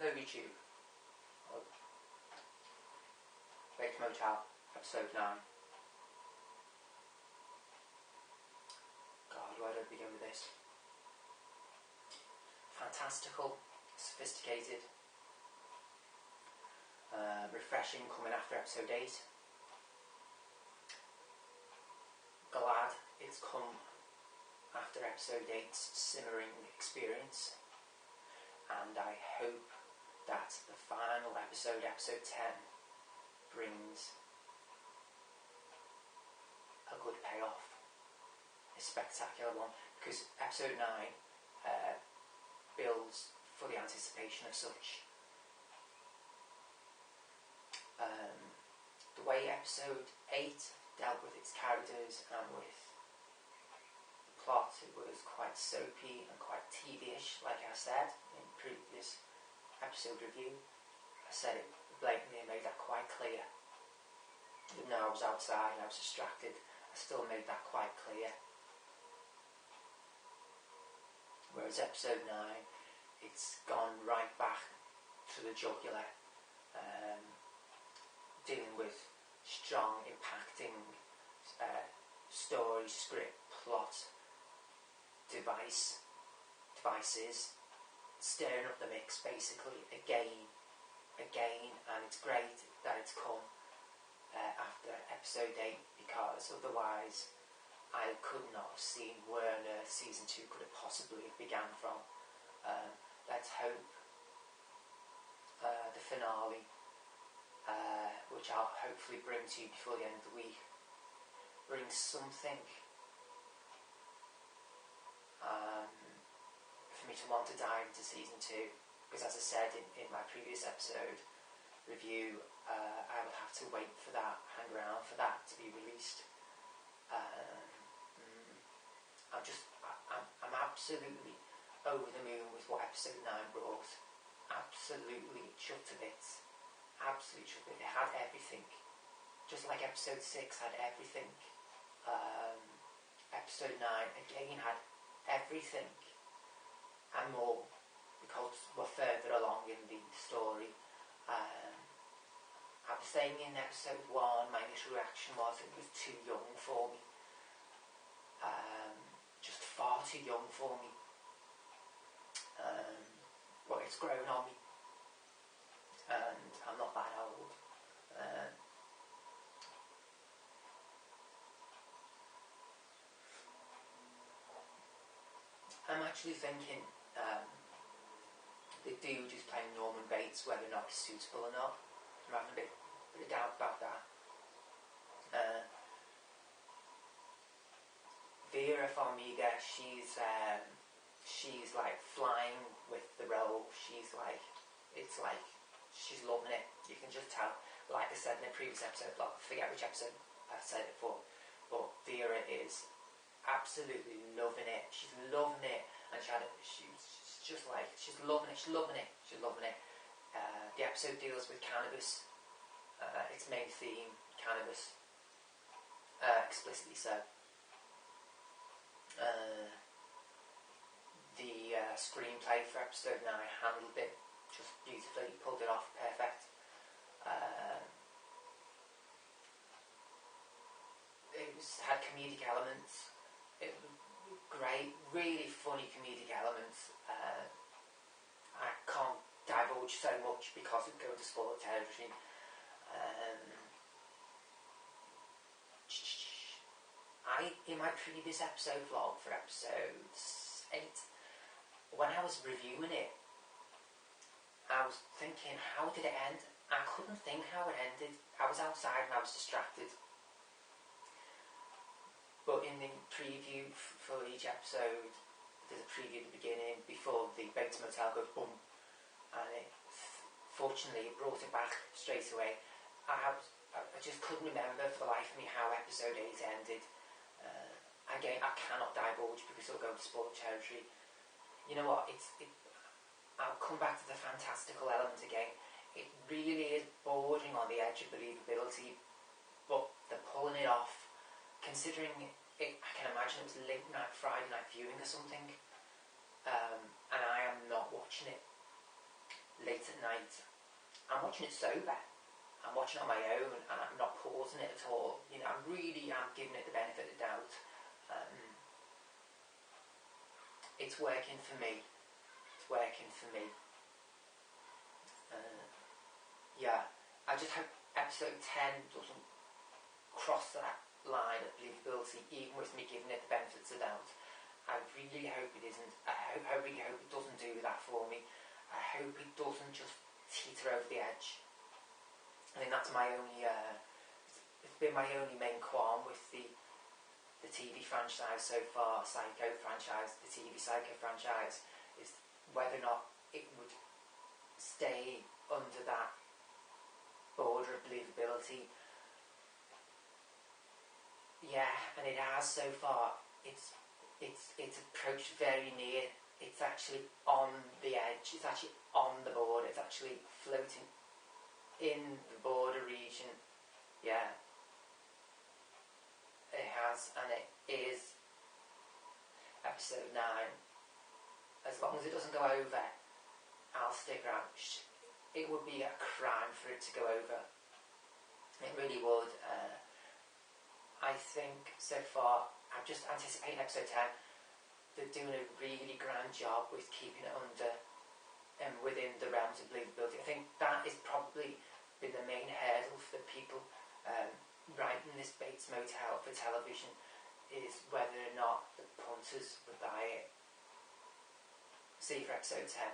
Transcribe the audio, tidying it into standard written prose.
Hello YouTube. Motel, episode 9. God, where do I begin with this? Fantastical, sophisticated, refreshing, coming after episode 8. Glad it's come after episode 8's simmering experience, and I hope that the final episode, episode 10, brings a good payoff, a spectacular one, because episode 9 builds for the anticipation of such. The way episode 8 dealt with its characters and with the plot, it was quite soapy and quite TV-ish, like I said in previous episode review. I said it blatantly and made that quite clear. Even though I was outside and I was distracted, I still made that quite clear. Whereas episode 9, it's gone right back to the jugular, dealing with strong, impacting story, script, plot, devices, stirring up the mix basically again, and it's great that it's come after episode 8, because otherwise I could not have seen where on earth season 2 could have possibly have began from. Let's hope the finale, which I'll hopefully bring to you before the end of the week, brings something for me to want to dive into season 2, because as I said in my previous episode review, I will have to wait for that, hang around for that to be released. I'm absolutely over the moon with what episode 9 brought. Absolutely chuffed to bits. Absolutely chuffed. It had everything. Just like episode 6 had everything. Episode 9 again had everything and more, because we're further along in the story. I was saying in episode 1, my initial reaction was it was too young for me. Just far too young for me. But it's grown on me, and I'm not that old. I'm actually thinking the dude who's playing Norman Bates, whether or not he's suitable or not. I'm having a bit of doubt about that. Vera Farmiga, she's like flying with the role. She's like, it's like she's loving it. You can just tell. Like I said in the previous episode, I forget which episode I said it for, but Vera is absolutely loving it. She's loving it, and she's just like, she's loving it. She's loving it. She's loving it. The episode deals with cannabis. Its main theme, cannabis, explicitly so. The screenplay for episode 9 handled it just beautifully, pulled it off perfect. Had comedic elements. It was great, really funny comedic elements. I can't divulge so much because it goes to spoiler territory. In my previous episode vlog for episode 8, when I was reviewing it, I was thinking, how did it end? I couldn't think how it ended. I was outside and I was distracted. But in the preview for each episode, there's a preview at the beginning before the Bates Motel goes boom, and fortunately it brought it back straight away. I just couldn't remember for the life of me how episode 8 ended. Again, I cannot divulge because it'll go to spoiler territory. You know what? I'll come back to the fantastical element again. It really is bordering on the edge of believability, but they're pulling it off. Considering it, I can imagine it was late night, Friday night viewing or something, and I am not watching it late at night. I'm watching it sober. I'm watching it on my own, and I'm not pausing it at all. You know, I really am giving it the benefit of the doubt. It's working for me. It's working for me. Yeah, I just hope episode 10 doesn't cross that line of believability, even with me giving it the benefits of the doubt. I really hope it isn't. I really hope it doesn't do that for me. I hope it doesn't just teeter over the edge. I think that's my only, it's been my only main qualm with the TV franchise so far, Psycho franchise, the TV Psycho franchise, is whether or not it would stay under that border of believability. Yeah, and it has so far. It's approached very near. It's actually on the edge. It's actually on the border. It's actually floating in the border region. Yeah, it has, and it is episode 9. As long as it doesn't go over, I'll stick around. It would be a crime for it to go over. It really would. I think so far, I'm just anticipating episode 10. They're doing a really grand job with keeping it under and within the realms of believability. I think that is probably been the main hurdle for the people writing this Bates Motel for television, is whether or not the punters would buy it. See you for episode 10.